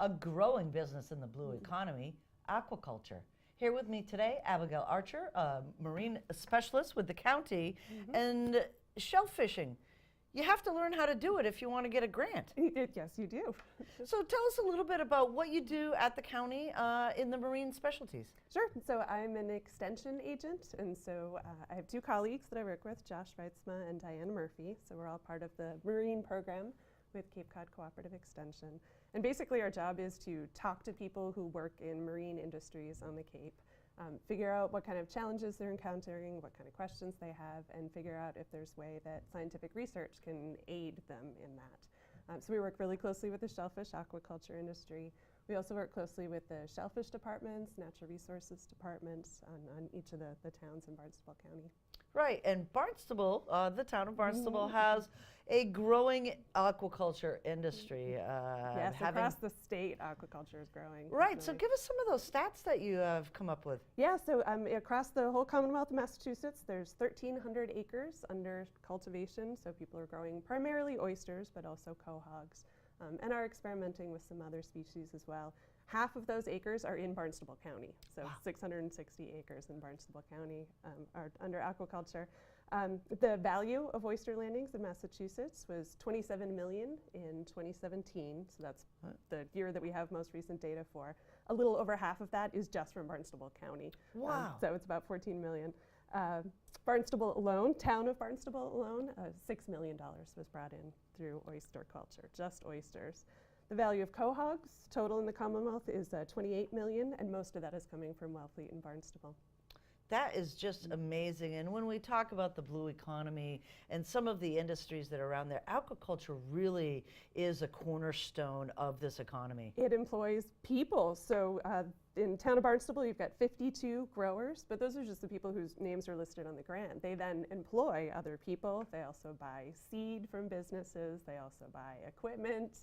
a growing business in the blue economy, aquaculture. Here with me today, Abigail Archer, a marine specialist with the county, and shellfishing. You have to learn how to do it if you want to get a grant. Yes, you do. So tell us a little bit about what you do at the county in the marine specialties. Sure. So I'm an extension agent, and so I have two colleagues that I work with, Josh Weitzma and Diane Murphy. So we're all part of the marine program with Cape Cod Cooperative Extension. And basically our job is to talk to people who work in marine industries on the Cape, figure out what kind of challenges they're encountering, what kind of questions they have, and figure out if there's way that scientific research can aid them in that. So we work really closely with the shellfish aquaculture industry. We also work closely with the shellfish departments, natural resources departments on each of the towns in Barnstable County. Right, and Barnstable, the town of Barnstable, has a growing aquaculture industry. Yes, across the state, aquaculture is growing. Right, definitely. so give us some of those stats that you have come up with. Yeah, so across the whole Commonwealth of Massachusetts, there's 1,300 acres under cultivation. So people are growing primarily oysters, but also quahogs, and are experimenting with some other species as well. Half of those acres are in Barnstable County, so 660 acres in Barnstable County are under aquaculture. The value of oyster landings in Massachusetts was $27 million in 2017, so that's the year that we have most recent data for. A little over half of that is just from Barnstable County. Wow. So it's about $14 million. Barnstable alone, town of Barnstable alone, $6 million was brought in through oyster culture, just oysters. The value of quahogs total in the Commonwealth is $28 million, and most of that is coming from Wellfleet and Barnstable. That is just amazing. And when we talk about the blue economy and some of the industries that are around there, aquaculture really is a cornerstone of this economy. It employs people. So in town of Barnstable, you've got 52 growers, but those are just the people whose names are listed on the grant. They then employ other people. They also buy seed from businesses. They also buy equipment.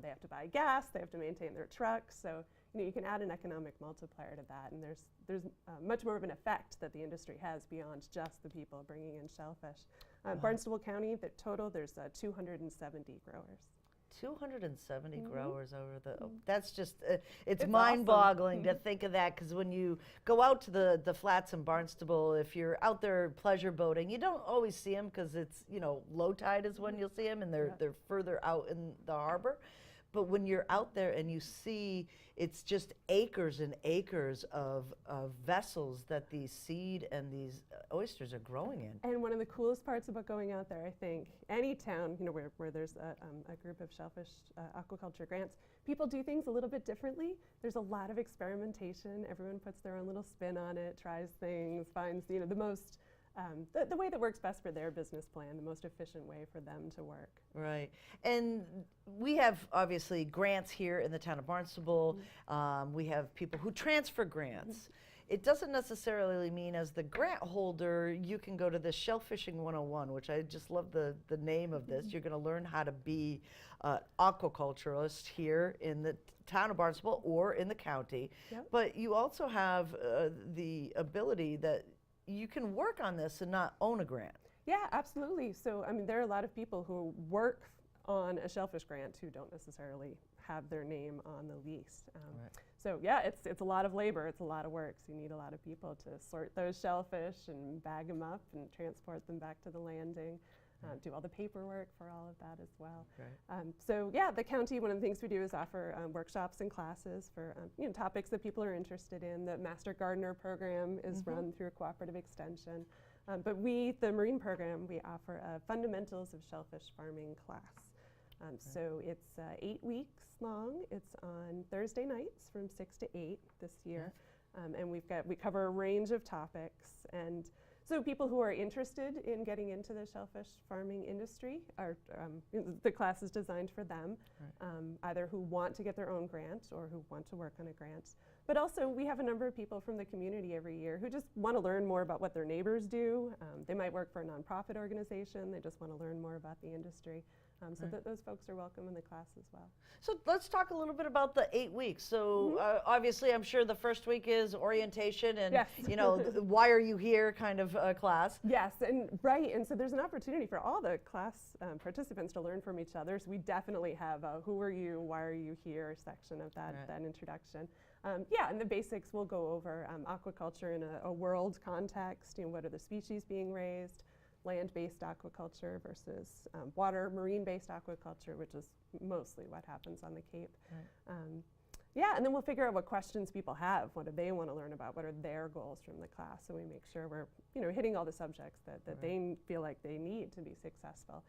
They have to buy gas. They have to maintain their trucks. So you can add an economic multiplier to that, and there's much more of an effect that the industry has beyond just the people bringing in shellfish. Barnstable County, the total, there's 270 growers. 270 growers over the, that's just, it's It's mind-boggling awesome. to think of that, because when you go out to the flats in Barnstable, if you're out there pleasure boating, you don't always see them because it's, low tide is when you'll see them, and they're further out in the harbor. But when you're out there and you see it's just acres and acres of vessels that these seed and these oysters are growing in. And one of the coolest parts about going out there, I think, any town, where there's a group of shellfish aquaculture grants, people do things a little bit differently. There's a lot of experimentation. Everyone puts their own little spin on it, tries things, finds the most the way that works best for their business plan, the most efficient way for them to work. Right. And we have obviously grants here in the town of Barnstable. We have people who transfer grants. It doesn't necessarily mean as the grant holder you can go to the Shellfishing 101, which I just love the name of this. You're going to learn how to be an aquaculturist here in the town of Barnstable or in the county. Yep. But you also have the ability that you can work on this and not own a grant. Yeah, absolutely. So, there are a lot of people who work on a shellfish grant who don't necessarily have their name on the lease. Right. So, yeah, it's a lot of labor. It's a lot of work. So you need a lot of people to sort those shellfish and bag them up and transport them back to the landing. Do all the paperwork for all of that as well. Right. So yeah, the county, one of the things we do is offer workshops and classes for topics that people are interested in. The Master Gardener program is run through a cooperative extension. But the Marine program, we offer a Fundamentals of Shellfish Farming class. So it's 8 weeks long. It's on Thursday nights from 6 to 8 this year. And we cover a range of topics. And so people who are interested in getting into the shellfish farming industry, the class is designed for them, either who want to get their own grant or who want to work on a grant. But also we have a number of people from the community every year who just want to learn more about what their neighbors do. They might work for a nonprofit organization. They just want to learn more about the industry. So those folks are welcome in the class as well. So let's talk a little bit about the 8 weeks. So obviously, I'm sure the first week is orientation and, Yes. why are you here kind of class. Yes, and so there's an opportunity for all the class participants to learn from each other. So we definitely have a who are you, why are you here section of that introduction. And the basics we'll go over aquaculture in a world context. What are the species being raised? Land-based aquaculture versus marine-based aquaculture, which is mostly what happens on the Cape. And then we'll figure out what questions people have. What do they want to learn about? What are their goals from the class? So we make sure we're hitting all the subjects that they feel like they need to be successful.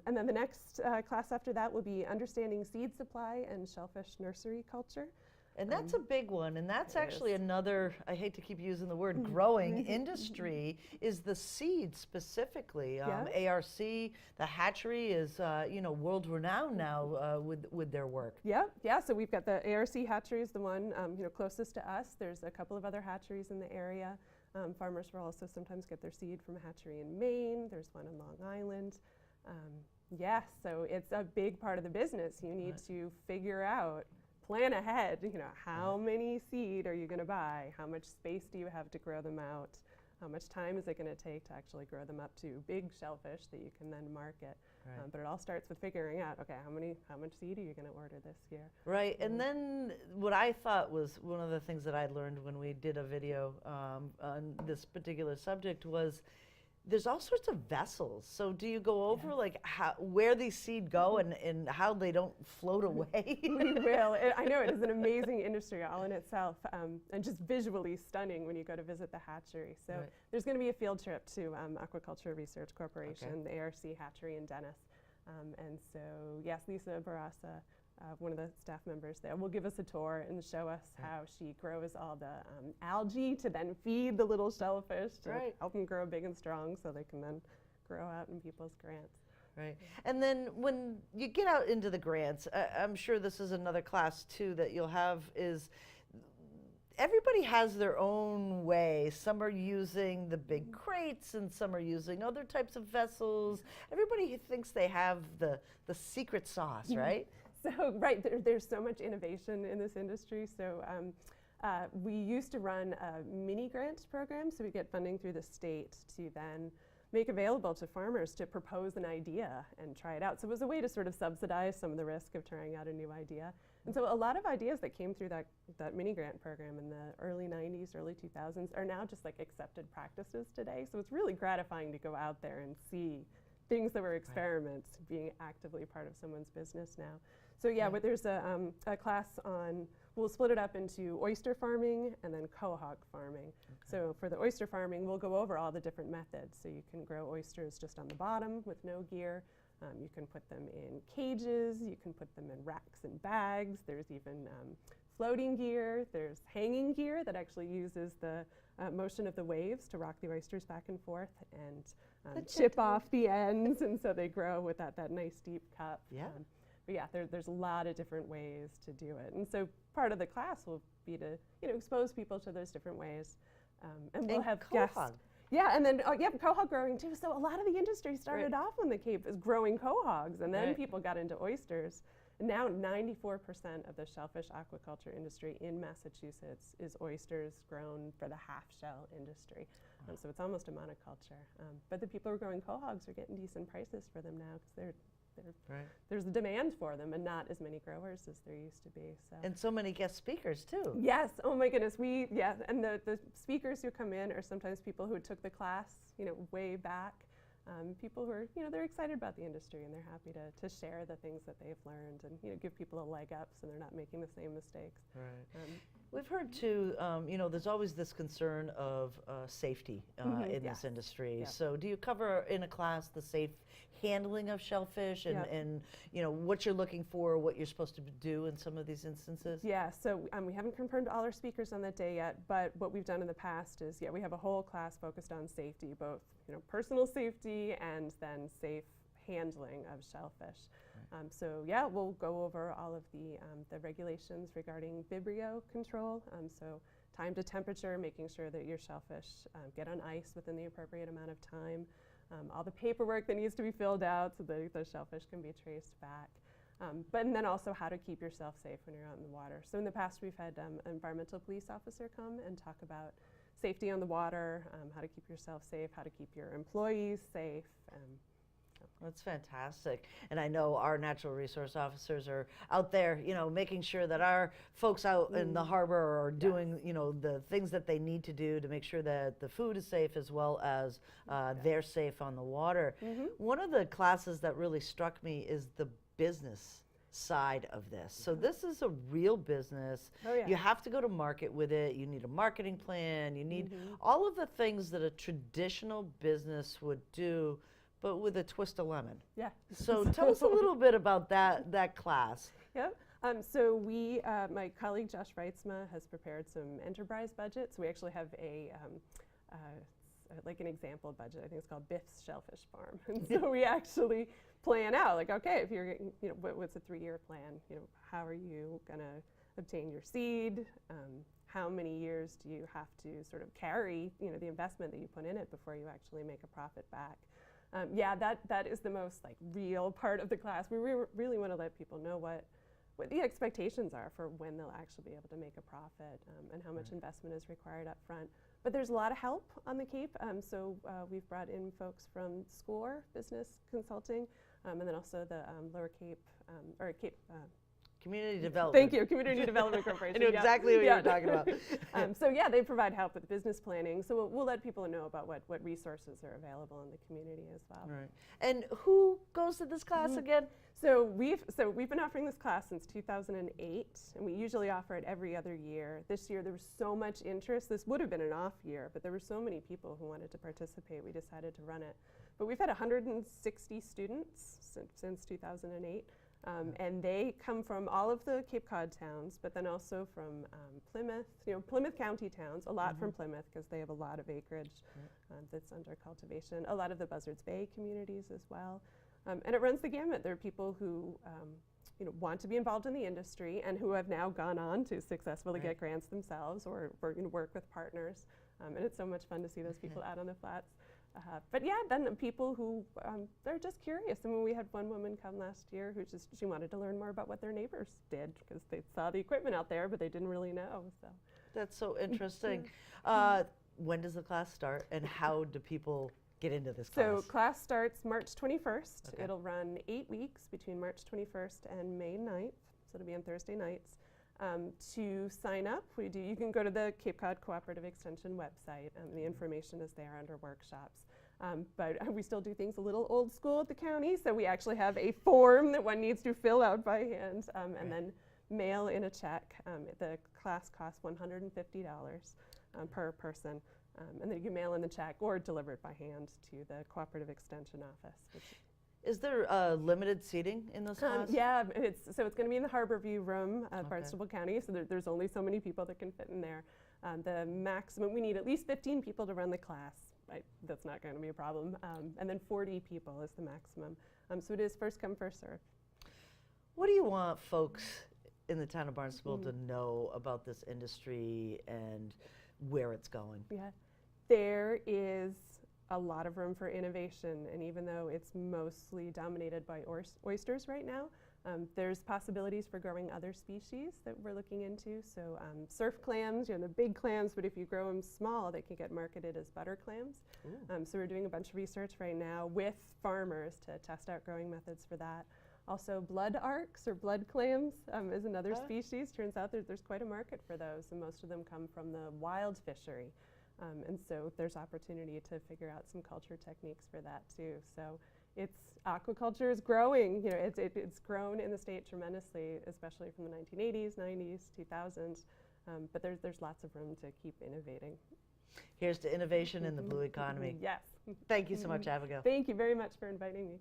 And then the next class after that will be understanding seed supply and shellfish nursery culture. And that's a big one, and that's actually another, I hate to keep using the word growing industry, is the seed specifically. ARC, the hatchery is, world renowned now with their work. So we've got the ARC hatchery is the one, closest to us. There's a couple of other hatcheries in the area. Farmers will also sometimes get their seed from a hatchery in Maine. There's one in Long Island. So it's a big part of the business. You need to figure out, plan ahead, how many seed are you going to buy? How much space do you have to grow them out? How much time is it going to take to actually grow them up to big shellfish that you can then market? But it all starts with figuring out, okay, how much seed are you going to order this year? Right, and then what I thought was one of the things that I learned when we did a video on this particular subject was there's all sorts of vessels. So do you go over where these seed go and how they don't float away? We will. I know it is an amazing industry all in itself, and just visually stunning when you go to visit the hatchery. So there's going to be a field trip to Aquaculture Research Corporation, the ARC hatchery in Dennis. And so, yes, Lisa Barassa, one of the staff members there, will give us a tour and show us how she grows all the algae to then feed the little shellfish to help them grow big and strong so they can then grow out in people's grants. Right. And then when you get out into the grants, I'm sure this is another class too that you'll have is everybody has their own way. Some are using the big crates and some are using other types of vessels. Everybody thinks they have the secret sauce, right? So, there's so much innovation in this industry. So we used to run a mini grant program, so we get funding through the state to then make available to farmers to propose an idea and try it out. So it was a way to sort of subsidize some of the risk of trying out a new idea. And so a lot of ideas that came through that mini grant program in the early 90s, early 2000s are now just like accepted practices today. So it's really gratifying to go out there and see things that were experiments being actively part of someone's business now. So but there's a class on, we'll split it up into oyster farming and then quahog farming. So for the oyster farming, we'll go over all the different methods. So you can grow oysters just on the bottom with no gear. You can put them in cages. You can put them in racks and bags. There's even floating gear. There's hanging gear that actually uses the motion of the waves to rock the oysters back and forth and chip off the ends, and so they grow with that nice deep cup. But there's a lot of different ways to do it. And so part of the class will be to expose people to those different ways. And we'll have guests. And then quahog growing too. So a lot of the industry started off on the Cape as growing quahogs, and then people got into oysters. And now 94% of the shellfish aquaculture industry in Massachusetts is oysters grown for the half-shell industry. So it's almost a monoculture. But the people who are growing quahogs are getting decent prices for them now because there's a demand for them and not as many growers as there used to be. So. And so many guest speakers too. Yes, oh my goodness, and the speakers who come in are sometimes people who took the class, way back. People who are, they're excited about the industry and they're happy to share the things that they've learned and, give people a leg up so they're not making the same mistakes. We've heard too, there's always this concern of safety in this industry. So do you cover in a class the safe handling of shellfish and what you're looking for, what you're supposed to do in some of these instances? So we haven't confirmed all our speakers on that day yet, but what we've done in the past is, we have a whole class focused on safety, both personal safety and then safe handling of shellfish. So we'll go over all of the regulations regarding Vibrio control. So time to temperature, making sure that your shellfish get on ice within the appropriate amount of time. all the paperwork that needs to be filled out so the shellfish can be traced back. And then also how to keep yourself safe when you're out in the water. So in the past, we've had an environmental police officer come and talk about safety on the water, how to keep yourself safe, how to keep your employees safe. That's fantastic. And I know our natural resource officers are out there, making sure that our folks out in the harbor are doing, the things that they need to do to make sure that the food is safe as well as they're safe on the water. One of the classes that really struck me is the business side of this. So this is a real business. You have to go to market with it. You need a marketing plan. You need all of the things that a traditional business would do, but with a twist of lemon. Yeah. So tell us a little bit about that class. Yep. So we, my colleague Josh Reitzma has prepared some enterprise budgets. We actually have like an example budget. I think it's called Biff's Shellfish Farm. And so we actually plan out, like, okay, if you're getting, what's a 3-year plan? How are you going to obtain your seed? How many years do you have to sort of carry, the investment that you put in it before you actually make a profit back? Yeah, that is the most real part of the class. We really want to let people know what the expectations are for when they'll actually be able to make a profit, and how much investment is required up front. But there's a lot of help on the Cape. So we've brought in folks from SCORE Business Consulting, and then also the Lower Cape, or Cape. Community Development. Thank you, Community Development Corporation. I knew exactly what you were talking about. So yeah, they provide help with business planning. So we'll let people know about what resources are available in the community as well. Right. And who goes to this class again? So we've been offering this class since 2008, and we usually offer it every other year. This year there was so much interest. This would have been an off year, but there were so many people who wanted to participate. We decided to run it. But we've had 160 students since 2008. And they come from all of the Cape Cod towns, but then also from Plymouth, Plymouth County towns, a lot from Plymouth because they have a lot of acreage that's under cultivation, a lot of the Buzzards Bay communities as well. And it runs the gamut. There are people who want to be involved in the industry and who have now gone on to successfully get grants themselves or work with partners. And it's so much fun to see those people out on the flats. But yeah, then people who, they're just curious. I mean, we had one woman come last year who she wanted to learn more about what their neighbors did because they saw the equipment out there, but they didn't really know. So that's so interesting. When does the class start, and how do people get into this class? So class starts March 21st. Okay. It'll run 8 weeks between March 21st and May 9th. So it'll be on Thursday nights. To sign up, you can go to the Cape Cod Cooperative Extension website, and the information is there under workshops. But we still do things a little old school at the county, so we actually have a form that one needs to fill out by hand and then mail in a check. The class costs $150 per person, and then you can mail in the check or deliver it by hand to the Cooperative Extension office. Is there limited seating in those classes? Yeah, it's going to be in the Harborview room at Barnstable County, so there's only so many people that can fit in there. The maximum, we need at least 15 people to run the class. That's not going to be a problem. And then 40 people is the maximum. So it is first come, first serve. What do you want folks in the town of Barnstable to know about this industry and where it's going? Yeah, there is a lot of room for innovation, and even though it's mostly dominated by oysters right now, there's possibilities for growing other species that we're looking into. So surf clams, the big clams, but if you grow them small, they can get marketed as butter clams. So we're doing a bunch of research right now with farmers to test out growing methods for that. Also, blood arcs or blood clams is another species. Turns out there's quite a market for those, and most of them come from the wild fishery. And so there's opportunity to figure out some culture techniques for that too. So aquaculture is growing. It's grown in the state tremendously, especially from the 1980s, 90s, 2000s. But there's lots of room to keep innovating. Here's to innovation in the blue economy. Yes. Thank you so much, Abigail. Thank you very much for inviting me.